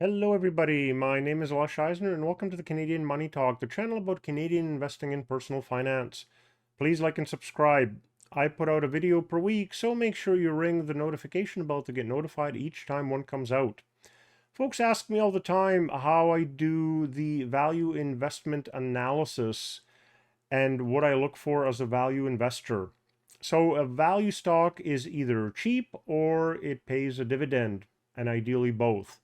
Hello everybody, my name is Lush Eisner and welcome to the Canadian Money Talk, the channel about Canadian investing in personal finance. Please like and subscribe. I put out a video per week, so make sure you ring the notification bell to get notified each time one comes out. Folks ask me all the time how I do the value investment analysis and what I look for as a value investor. So a value stock is either cheap or it pays a dividend, and ideally both.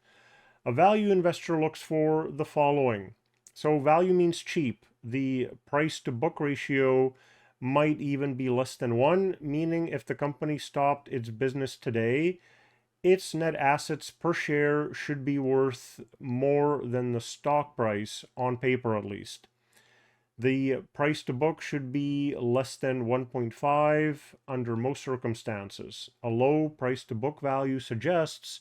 A value investor looks for the following. So value means cheap. The price to book ratio might even be less than 1, meaning if the company stopped its business today, its net assets per share should be worth more than the stock price, on paper at least. The price to book should be less than 1.5 under most circumstances. A low price to book value suggests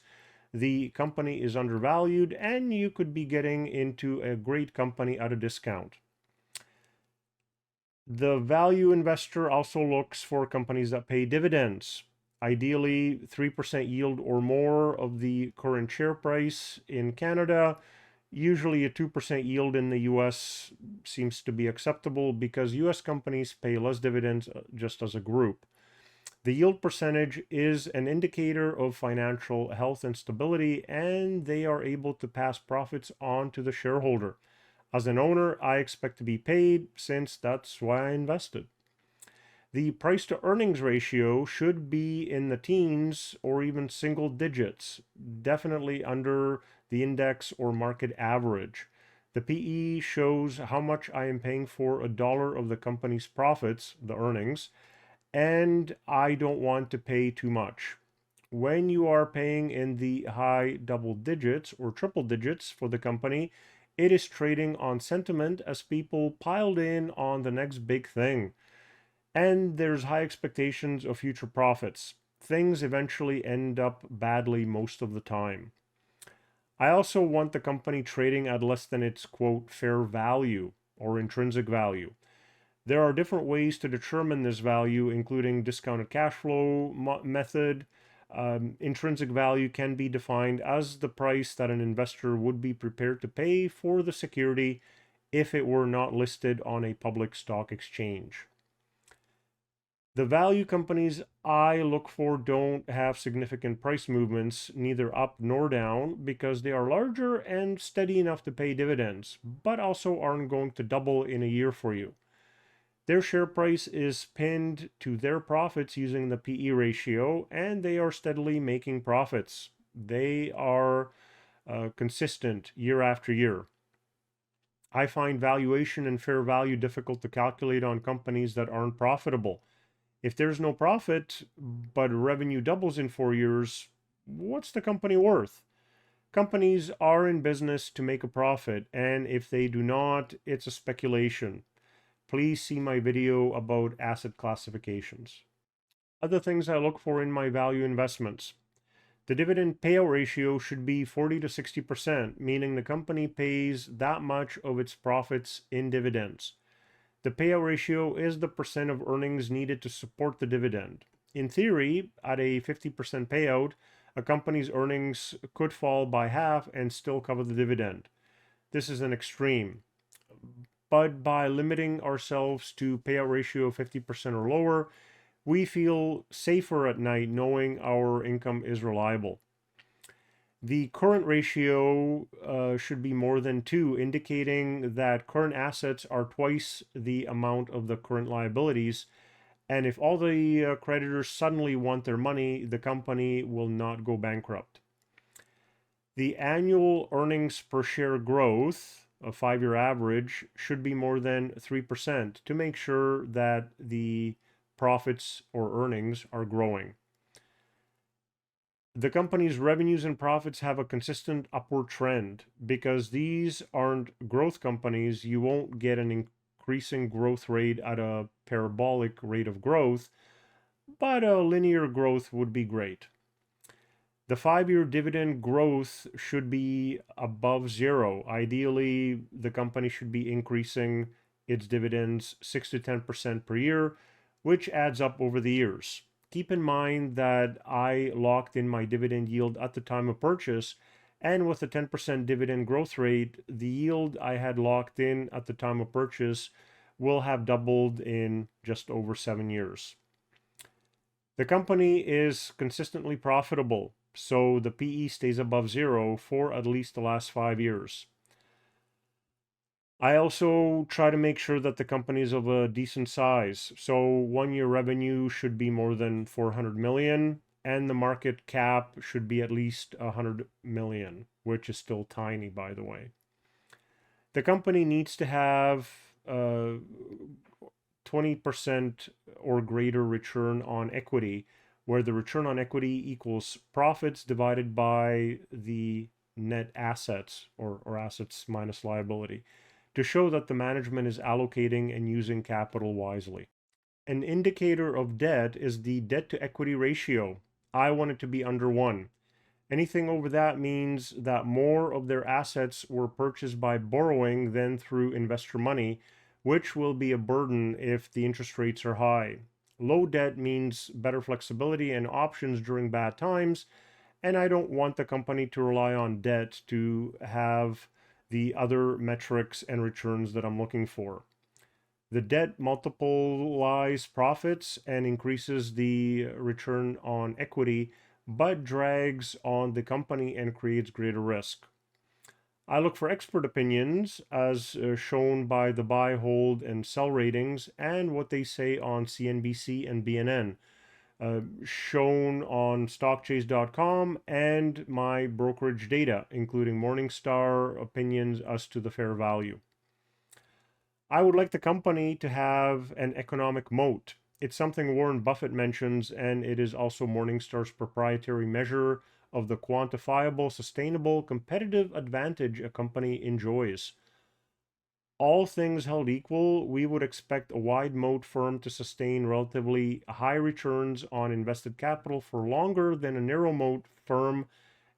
the company is undervalued and you could be getting into a great company at a discount. The value investor also looks for companies that pay dividends. Ideally, 3% yield or more of the current share price in Canada. Usually a 2% yield in the US seems to be acceptable because US companies pay less dividends just as a group. The yield percentage is an indicator of financial health and stability, and they are able to pass profits on to the shareholder. As an owner, I expect to be paid since that's why I invested. The price to earnings ratio should be in the teens or even single digits, definitely under the index or market average. The PE shows how much I am paying for a dollar of the company's profits, the earnings, and I don't want to pay too much. When you are paying in the high double digits or triple digits for the company, it is trading on sentiment as people piled in on the next big thing. And there's high expectations of future profits. Things eventually end up badly most of the time. I also want the company trading at less than its quote fair value or intrinsic value. There are different ways to determine this value, including discounted cash flow method. Intrinsic value can be defined as the price that an investor would be prepared to pay for the security if it were not listed on a public stock exchange. The value companies I look for don't have significant price movements, neither up nor down, because they are larger and steady enough to pay dividends, but also aren't going to double in a year for you. Their share price is pinned to their profits using the PE ratio, and they are steadily making profits. They are consistent year after year. I find valuation and fair value difficult to calculate on companies that aren't profitable. If there's no profit, but revenue doubles in 4 years, what's the company worth? Companies are in business to make a profit, and if they do not, it's a speculation. Please see my video about asset classifications. Other things I look for in my value investments. The dividend payout ratio should be 40 to 60%, meaning the company pays that much of its profits in dividends. The payout ratio is the percent of earnings needed to support the dividend. In theory, at a 50% payout, a company's earnings could fall by half and still cover the dividend. This is an extreme. But by limiting ourselves to payout ratio of 50% or lower, we feel safer at night knowing our income is reliable. The current ratio should be more than 2, indicating that current assets are twice the amount of the current liabilities. And if all the creditors suddenly want their money, the company will not go bankrupt. The annual earnings per share growth, a 5-year average, should be more than 3% to make sure that the profits or earnings are growing. The company's revenues and profits have a consistent upward trend. Because these aren't growth companies, you won't get an increasing growth rate at a parabolic rate of growth, but a linear growth would be great. The 5-year dividend growth should be above 0. Ideally, the company should be increasing its dividends 6 to 10% per year, which adds up over the years. Keep in mind that I locked in my dividend yield at the time of purchase, And with a 10% dividend growth rate, the yield I had locked in at the time of purchase will have doubled in just over 7 years. The company is consistently profitable, so the PE stays above zero for at least the last 5 years. I also try to make sure that the company is of a decent size. So 1 year revenue should be more than 400 million and the market cap should be at least 100 million, which is still tiny, by the way. The company needs to have 20% or greater return on equity, where the return on equity equals profits divided by the net assets or assets minus liability, to show that the management is allocating and using capital wisely. An indicator of debt is the debt to equity ratio. I want it to be under 1. Anything over that means that more of their assets were purchased by borrowing than through investor money, which will be a burden if the interest rates are high. Low debt means better flexibility and options during bad times, and I don't want the company to rely on debt to have the other metrics and returns that I'm looking for. The debt multiplies profits and increases the return on equity, but drags on the company and creates greater risk. I look for expert opinions as shown by the buy, hold, and sell ratings and what they say on CNBC and BNN, shown on stockchase.com and my brokerage data, including Morningstar opinions as to the fair value. I would like the company to have an economic moat. It's something Warren Buffett mentions, and it is also Morningstar's proprietary measure of the quantifiable, sustainable, competitive advantage a company enjoys. All things held equal, we would expect a wide moat firm to sustain relatively high returns on invested capital for longer than a narrow moat firm,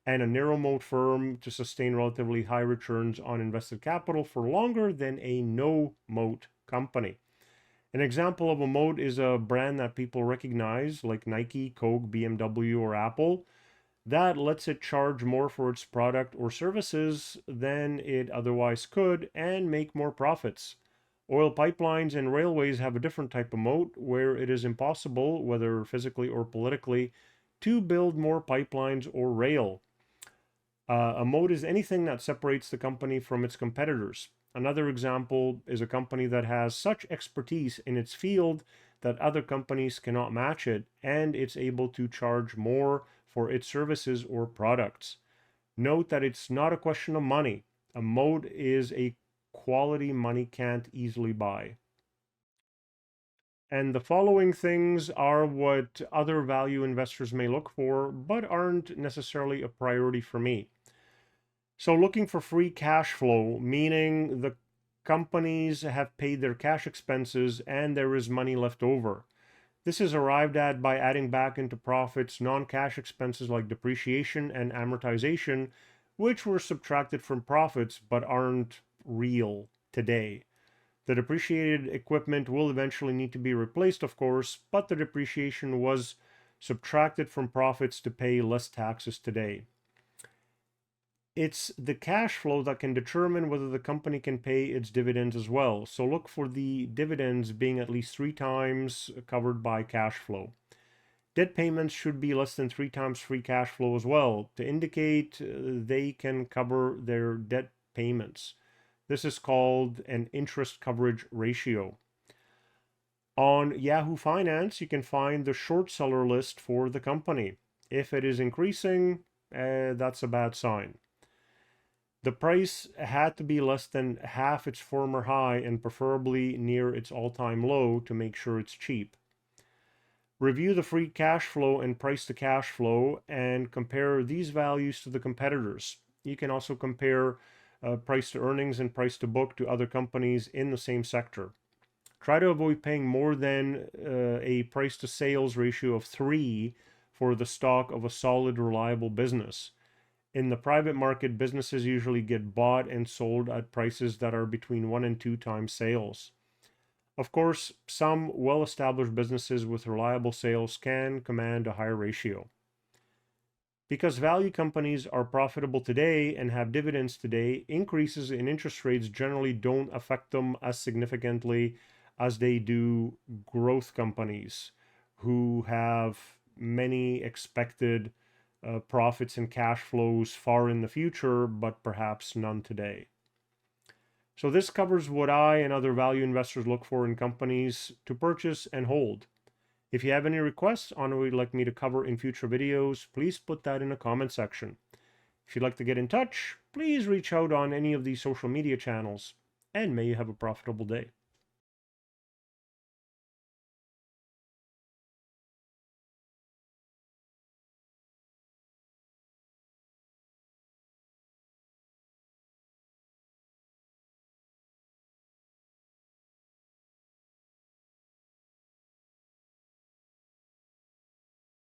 and a narrow moat firm to sustain relatively high returns on invested capital for longer than a no moat company. An example of a moat is a brand that people recognize, like Nike, Coke, BMW, or Apple, that lets it charge more for its product or services than it otherwise could and make more profits. Oil pipelines and railways have a different type of moat where it is impossible, whether physically or politically, to build more pipelines or rail. A moat is anything that separates the company from its competitors. Another example is a company that has such expertise in its field that other companies cannot match it, and it's able to charge more for its services or products. Note that it's not a question of money. A moat is a quality money can't easily buy. And the following things are what other value investors may look for, but aren't necessarily a priority for me. So looking for free cash flow, meaning the companies have paid their cash expenses and there is money left over. This is arrived at by adding back into profits non-cash expenses like depreciation and amortization, which were subtracted from profits but aren't real today. The depreciated equipment will eventually need to be replaced, of course, but the depreciation was subtracted from profits to pay less taxes today. It's the cash flow that can determine whether the company can pay its dividends as well. So look for the dividends being at least 3 times covered by cash flow. Debt payments should be less than 3 times free cash flow as well to indicate they can cover their debt payments. This is called an interest coverage ratio. On Yahoo Finance, you can find the short seller list for the company. If it is increasing, that's a bad sign. The price had to be less than half its former high and preferably near its all-time low to make sure it's cheap. Review the free cash flow and price to cash flow and compare these values to the competitors. You can also compare price to earnings and price to book to other companies in the same sector. Try to avoid paying more than a price to sales ratio of 3 for the stock of a solid, reliable business. In the private market, businesses usually get bought and sold at prices that are between 1 and 2 times sales. Of course, some well-established businesses with reliable sales can command a higher ratio. Because value companies are profitable today and have dividends today, increases in interest rates generally don't affect them as significantly as they do growth companies who have many expected profits and cash flows far in the future, but perhaps none today. So this covers what I and other value investors look for in companies to purchase and hold. If you have any requests on what you'd like me to cover in future videos, please put that in the comment section. If you'd like to get in touch, please reach out on any of these social media channels, and may you have a profitable day.